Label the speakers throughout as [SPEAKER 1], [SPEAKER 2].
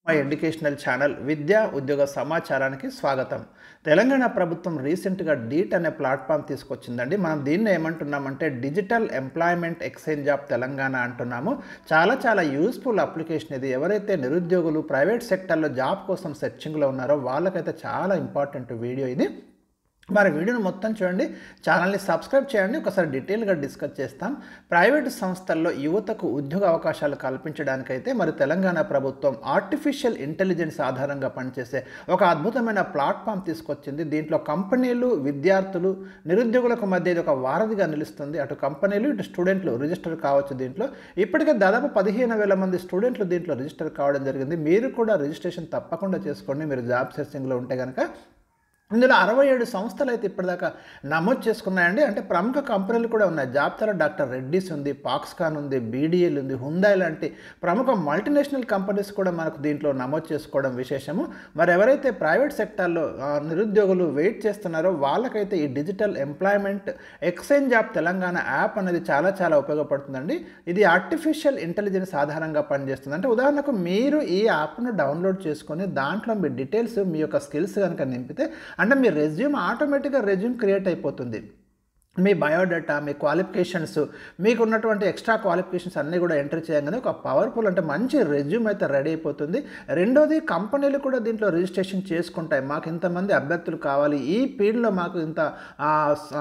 [SPEAKER 1] My educational channel విద్యా ఉద్యోగ సమాచారానికి స్వాగతం. తెలంగాణ ప్రభుత్వం రీసెంట్గా డీట్ అనే ప్లాట్ఫామ్ తీసుకొచ్చిందండి. మనం దీన్ని ఏమంటున్నామంటే digital employment exchange of Telangana అంటున్నాము. చాలా యూస్ఫుల్ అప్లికేషన్ ఇది. ఎవరైతే నిరుద్యోగులు ప్రైవేట్ సెక్టర్లో జాబ్ కోసం సెర్చింగ్లో ఉన్నారో వాళ్ళకైతే చాలా ఇంపార్టెంట్ వీడియో ఇది. మరి వీడియోని మొత్తం చూడండి, ఛానల్ని సబ్స్క్రైబ్ చేయండి. ఒకసారి డీటెయిల్గా డిస్కస్ చేస్తాం. ప్రైవేటు సంస్థల్లో యువతకు ఉద్యోగ అవకాశాలు కల్పించడానికైతే మరి తెలంగాణ ప్రభుత్వం ఆర్టిఫిషియల్ ఇంటెలిజెన్స్ ఆధారంగా పనిచేసే ఒక అద్భుతమైన ప్లాట్ఫామ్ తీసుకొచ్చింది. దీంట్లో కంపెనీలు, విద్యార్థులు, నిరుద్యోగులకు మధ్య ఇది ఒక వారధిగా నిలుస్తుంది. అటు కంపెనీలు, ఇటు స్టూడెంట్లు రిజిస్టర్ కావచ్చు. దీంట్లో ఇప్పటికే దాదాపు 15,000 మంది స్టూడెంట్లు దీంట్లో రిజిస్టర్ కావడం జరిగింది. మీరు కూడా రిజిస్ట్రేషన్ తప్పకుండా చేసుకోండి మీరు జాబ్ సెర్చింగ్లో ఉంటే కనుక. ఇందులో 67 సంస్థలు అయితే ఇప్పటిదాకా నమోదు చేసుకున్నాయండి. అంటే ప్రముఖ కంపెనీలు కూడా ఉన్నాయి. జాబితాలో డాక్టర్ రెడ్డీస్ ఉంది, పాక్స్కాన్ ఉంది, బీడీఎల్ ఉంది, హుందాయ్ లాంటి ప్రముఖ మల్టీనేషనల్ కంపెనీస్ కూడా మనకు దీంట్లో నమోదు చేసుకోవడం విశేషము. మరి ఎవరైతే ప్రైవేట్ సెక్టార్లో నిరుద్యోగులు వెయిట్ చేస్తున్నారో వాళ్ళకైతే ఈ digital employment exchange of Telangana app అనేది చాలా ఉపయోగపడుతుందండి. ఇది ఆర్టిఫిషియల్ ఇంటెలిజెన్స్ ఆధారంగా పనిచేస్తుంది. అంటే ఉదాహరణకు మీరు ఈ యాప్ను డౌన్లోడ్ చేసుకొని దాంట్లో మీ డీటెయిల్స్, మీ యొక్క స్కిల్స్ కనుక నింపితే అంటే మీ రెజ్యూమ్ ఆటోమేటిక్గా రెజ్యూమ్ క్రియేట్ అయిపోతుంది. మీ బయోడేటా, మీ క్వాలిఫికేషన్స్, మీకు ఉన్నటువంటి ఎక్స్ట్రా క్వాలిఫికేషన్స్ అన్నీ కూడా ఎంటర్ చేయగానే ఒక పవర్ఫుల్ అంటే మంచి రెజ్యూమ్ అయితే రెడీ అయిపోతుంది. రెండోది, కంపెనీలు కూడా దీంట్లో రిజిస్ట్రేషన్ చేసుకుంటాయి. మాకు ఇంతమంది అభ్యర్థులు కావాలి, ఈ ఫీల్డ్లో మాకు ఇంత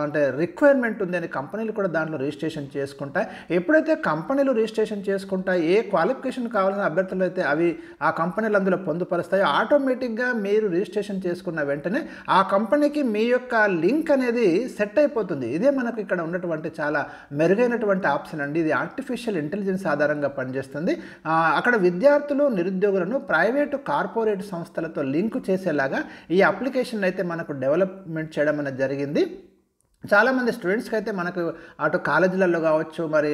[SPEAKER 1] అంటే రిక్వైర్మెంట్ ఉంది అని కంపెనీలు కూడా దాంట్లో రిజిస్ట్రేషన్ చేసుకుంటాయి. ఎప్పుడైతే కంపెనీలు రిజిస్ట్రేషన్ చేసుకుంటాయి, ఏ క్వాలిఫికేషన్ కావాల్సిన అభ్యర్థులు అయితే అవి ఆ కంపెనీలు అందులో పొందుపరుస్తాయి. ఆటోమేటిక్గా మీరు రిజిస్ట్రేషన్ చేసుకున్న వెంటనే ఆ కంపెనీకి మీ యొక్క లింక్ అనేది సెట్ అయిపోతుంది. ఇదే మనకు ఇక్కడ ఉన్నటువంటి చాలా మెరుగైనటువంటి ఆప్షన్ అండి. ఇది ఆర్టిఫిషియల్ ఇంటెలిజెన్స్ ఆధారంగా పనిచేస్తుంది. అక్కడ విద్యార్థులు, నిరుద్యోగులను ప్రైవేటు, కార్పొరేట్ సంస్థలతో లింకు చేసేలాగా ఈ అప్లికేషన్ అయితే మనకు డెవలప్మెంట్ చేయడం అనేది జరిగింది. చాలామంది స్టూడెంట్స్కి అయితే మనకు అటు కాలేజీలలో కావచ్చు, మరి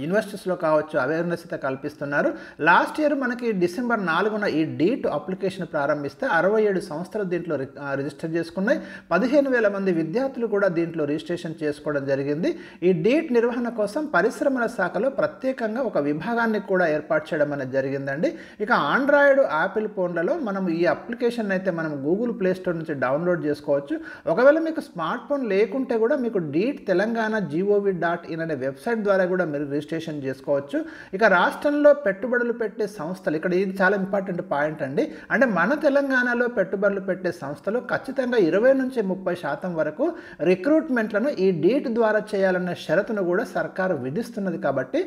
[SPEAKER 1] యూనివర్సిటీస్లో కావచ్చు అవేర్నెస్ అయితే కల్పిస్తున్నారు. లాస్ట్ ఇయర్ మనకి డిసెంబర్ 4న ఈ డీట్ అప్లికేషన్ ప్రారంభిస్తే 67 సంస్థలు దీంట్లో రిజిస్టర్ చేసుకున్నాయి. 15,000 మంది విద్యార్థులు కూడా దీంట్లో రిజిస్ట్రేషన్ చేసుకోవడం జరిగింది. ఈ డీట్ నిర్వహణ కోసం పరిశ్రమల శాఖలో ప్రత్యేకంగా ఒక విభాగాన్ని కూడా ఏర్పాటు చేయడం అనేది జరిగిందండి. ఇక ఆండ్రాయిడ్, యాపిల్ ఫోన్లలో మనం ఈ అప్లికేషన్ అయితే మనం గూగుల్ ప్లే స్టోర్ నుంచి డౌన్లోడ్ చేసుకోవచ్చు. ఒకవేళ మీకు స్మార్ట్ ఫోన్ లేకుంటే కూడా మీకు డీట్ తెలంగాణ gov.in అనే వెబ్సైట్ ద్వారా కూడా మీరు రిజిస్ట్రేషన్ చేసుకోవచ్చు. ఇక రాష్ట్రంలో పెట్టుబడులు పెట్టే సంస్థలు, ఇక్కడ ఇది చాలా ఇంపార్టెంట్ పాయింట్ అండి. అంటే మన తెలంగాణలో పెట్టుబడులు పెట్టే సంస్థలు ఖచ్చితంగా 20 నుంచి 30% వరకు రిక్రూట్మెంట్లను ఈ డీట్ ద్వారా చేయాలనే షరతును కూడా సర్కారు విధిస్తున్నది. కాబట్టి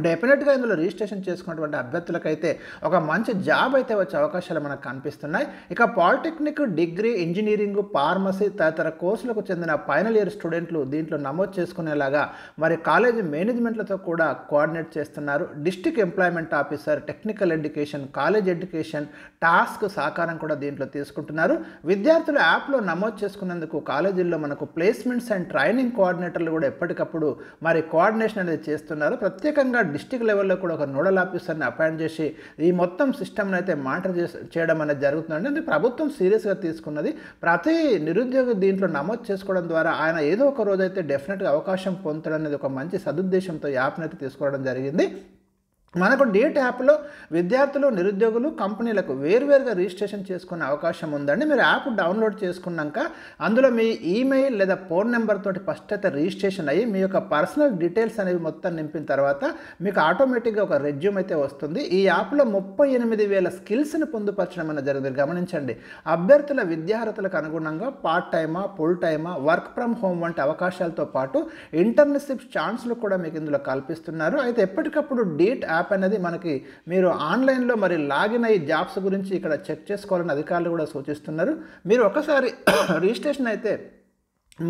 [SPEAKER 1] డెఫినెట్గా ఇందులో రిజిస్ట్రేషన్ చేసుకున్నటువంటి అభ్యర్థులకైతే ఒక మంచి జాబ్ అయితే వచ్చే అవకాశాలు మనకు కనిపిస్తున్నాయి. ఇక పాలిటెక్నిక్, డిగ్రీ, ఇంజనీరింగ్, ఫార్మసీ తదితర కోర్సులకు చెందిన ఫైనల్ ఇయర్ స్టూడెంట్లు దీంట్లో నమోదు చేసుకునేలాగా మరి కాలేజీ మేనేజ్మెంట్లతో కూడా కోఆర్డినేట్ చేస్తున్నారు. District employment officer, technical education, college education, task సహకారం కూడా దీంట్లో తీసుకుంటున్నారు. విద్యార్థులు యాప్లో నమోదు చేసుకున్నందుకు కాలేజీల్లో మనకు ప్లేస్మెంట్స్ అండ్ ట్రైనింగ్ కోఆర్డినేటర్లు కూడా ఎప్పటికప్పుడు మరి కోఆర్డినేషన్ అనేది చేస్తున్నారు. ప్రత్యేకంగా డిస్ట్రిక్ట్ లెవెల్లో కూడా ఒక నోడల్ ఆఫీసర్ని అపాయింట్ చేసి ఈ మొత్తం సిస్టమ్ని అయితే మానిటర్ చేయడం అనేది జరుగుతుందండి. అంటే ప్రభుత్వం సీరియస్గా తీసుకున్నది. ప్రతి నిరుద్యోగి దీంట్లో నమోదు చేసుకోవడం ద్వారా ఆయన ఏదో ఒక రోజు అయితే డెఫినెట్గా అవకాశం పొందడం అనేది ఒక మంచి సదుద్దేశంతో యాప్ని అయితే తీసుకోవడం జరిగింది. మనకు డీట్ యాప్లో విద్యార్థులు, నిరుద్యోగులు, కంపెనీలకు వేరువేరుగా రిజిస్ట్రేషన్ చేసుకునే అవకాశం ఉందండి. మీరు యాప్ డౌన్లోడ్ చేసుకున్నాక అందులో మీ ఈమెయిల్ లేదా ఫోన్ నెంబర్ తోటి ఫస్ట్ అయితే రిజిస్ట్రేషన్ అయ్యి మీ యొక్క పర్సనల్ డీటెయిల్స్ అనేవి మొత్తం నింపిన తర్వాత మీకు ఆటోమేటిక్గా ఒక రెజ్యూమ్ అయితే వస్తుంది. ఈ యాప్లో 38,000 స్కిల్స్ని పొందుపరచడం అనేది జరిగింది. గమనించండి, అభ్యర్థుల విద్యార్హతలకు అనుగుణంగా పార్ట్ టైమా, ఫుల్ టైమా, వర్క్ ఫ్రమ్ హోమ్ వంటి అవకాశాలతో పాటు ఇంటర్న్షిప్ ఛాన్స్లు కూడా మీకు ఇందులో కల్పిస్తున్నారు. అయితే ఎప్పటికప్పుడు డీట్ యాప్ అనేది మనకి మీరు ఆన్లైన్లో మరి లాగిన్ అయ్యి జాబ్స్ గురించి ఇక్కడ చెక్ చేసుకోవాలని అధికారులు కూడా సూచిస్తున్నారు. మీరు ఒకసారి రిజిస్ట్రేషన్ అయితే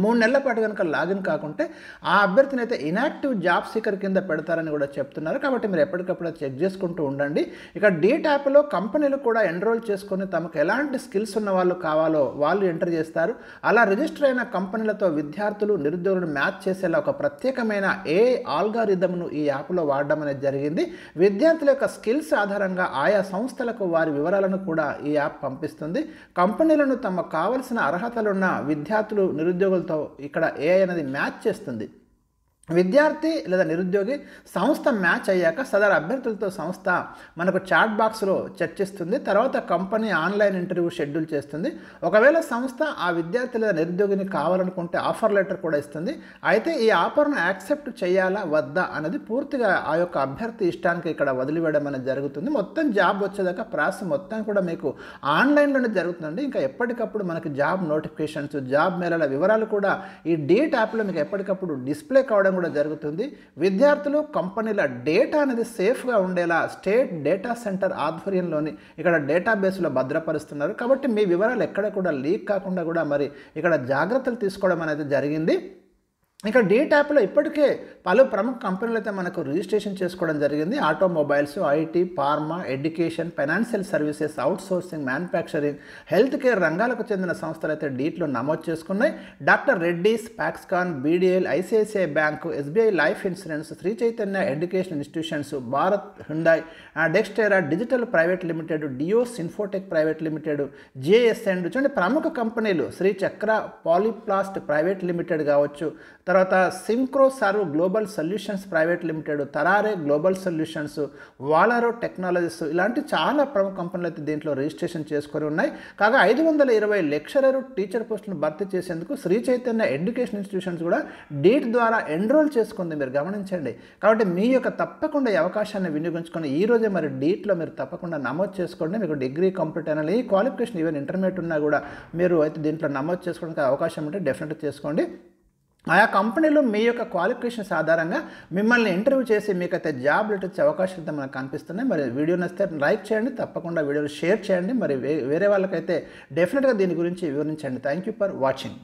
[SPEAKER 1] 3 నెలల పాటు కనుక లాగిన్ కాకుంటే ఆ అభ్యర్థిని అయితే ఇన్యాక్టివ్ జాబ్ సీకర్ కింద పెడతారని కూడా చెప్తున్నారు. కాబట్టి మీరు ఎప్పటికప్పుడు చెక్ చేసుకుంటూ ఉండండి. ఇక డీట్ యాప్లో కంపెనీలు కూడా ఎన్రోల్ చేసుకొని తమకు ఎలాంటి స్కిల్స్ ఉన్న వాళ్ళు కావాలో వాళ్ళు ఎంటర్ చేస్తారు. అలా రిజిస్టర్ అయిన కంపెనీలతో విద్యార్థులు, నిరుద్యోగులను మ్యాచ్ చేసేలా ఒక ప్రత్యేకమైన ఆల్గారిథంను ఈ యాప్లో వాడడం అనేది జరిగింది. విద్యార్థుల యొక్క స్కిల్స్ ఆధారంగా ఆయా సంస్థలకు వారి వివరాలను కూడా ఈ యాప్ పంపిస్తుంది. కంపెనీలను తమకు కావలసిన అర్హతలున్న విద్యార్థులు, నిరుద్యోగులతో ఇక్కడ ఏఐ అనేది మ్యాచ్ చేస్తుంది. విద్యార్థి లేదా నిరుద్యోగి సంస్థ మ్యాచ్ అయ్యాక సదరు అభ్యర్థులతో సంస్థ మనకు చాట్ బాక్స్లో చర్చిస్తుంది. తర్వాత కంపెనీ ఆన్లైన్ ఇంటర్వ్యూ షెడ్యూల్ చేస్తుంది. ఒకవేళ సంస్థ ఆ విద్యార్థి లేదా నిరుద్యోగిని కావాలనుకుంటే ఆఫర్ లెటర్ కూడా ఇస్తుంది. అయితే ఈ ఆఫర్ను యాక్సెప్ట్ చేయాలా వద్దా అనేది పూర్తిగా ఆ యొక్క అభ్యర్థి ఇష్టానికి ఇక్కడ వదిలివేయడం అనేది జరుగుతుంది. మొత్తం జాబ్ వచ్చేదాకా ప్రాసెస్ మొత్తం కూడా మీకు ఆన్లైన్లోనే జరుగుతుందండి. ఇంకా ఎప్పటికప్పుడు మనకి జాబ్ నోటిఫికేషన్స్, జాబ్ మేళల వివరాలు కూడా ఈ డేట్ యాప్లో మీకు ఎప్పటికప్పుడు డిస్ప్లే కావడం కూడా జరుగుతుంది. విద్యార్థులు కంపెనీల డేటా అనేది సేఫ్గా ఉండేలా స్టేట్ డేటా సెంటర్ ఆధ్వర్యంలోని ఇక్కడ డేటాబేస్లో భద్రపరుస్తున్నారు. కాబట్టి మీ వివరాలు ఎక్కడ కూడా లీక్ కాకుండా కూడా మరి ఇక్కడ జాగ్రత్తలు తీసుకోవడం అనేది జరిగింది. ఇక డేట్ యాప్లో ఇప్పటికే పలు ప్రముఖ కంపెనీలు అయితే మనకు రిజిస్ట్రేషన్ చేసుకోవడం జరిగింది. Automobiles, IT, pharma, education, financial services, outsourcing, manufacturing, health care రంగాలకు చెందిన సంస్థలు అయితే డీట్లో నమోదు చేసుకున్నాయి. Doctor Reddy's, Foxconn, BDL, ICICI bank, SBI life insurance, Shri Chaitanya education institutions, Bharat Hyundai, Dextera digital private limited, Deos infotech private limited, జేఎస్ఎండ్ చూడండి ప్రముఖ కంపెనీలు, శ్రీ చక్ర పాలిప్లాస్ట్ ప్రైవేట్ లిమిటెడ్ కావచ్చు, తర్వాత synchro serve global solutions private limited, తరారే గ్లోబల్ సొల్యూషన్స్, వాలరో టెక్నాలజీస్ ఇలాంటి చాలా ప్రముఖ కంపెనీలు అయితే దీంట్లో రిజిస్ట్రేషన్ చేసుకొని ఉన్నాయి. కాగా 520 లెక్చరర్ టీచర్ పోస్టులను భర్తీ చేసేందుకు శ్రీ చైతన్య ఎడ్యుకేషన్ ఇన్స్టిట్యూషన్స్ కూడా డీట్ ద్వారా ఎన్రోల్ చేసుకుంది. మీరు గమనించండి. కాబట్టి మీ యొక్క తప్పకుండా ఈ అవకాశాన్ని వినియోగించుకొని ఈ రోజే మరి డీట్లో మీరు తప్పకుండా నమోదు చేసుకోండి. మీకు డిగ్రీ కంప్లీట్ అయిన ఈ క్వాలిఫికేషన్ ఈవెన్ ఇంటర్మీడియట్ ఉన్నా కూడా మీరు అయితే దీంట్లో నమోదు చేసుకోవడానికి అవకాశం ఉంటే డెఫినెట్గా చేసుకోండి. ఆయా కంపెనీలు మీ యొక్క క్వాలిఫికేషన్స్ ఆధారంగా మిమ్మల్ని ఇంటర్వ్యూ చేసి మీకైతే జాబ్ లెటర్ ఇచ్చే అవకాశాలు అయితే మనకు కనిపిస్తున్నాయి. మరి వీడియో నచ్చితే లైక్ చేయండి, తప్పకుండా వీడియోలు షేర్ చేయండి. మరి వేరే వాళ్ళకైతే డెఫినెట్గా దీని గురించి వివరించండి. Thank you for watching.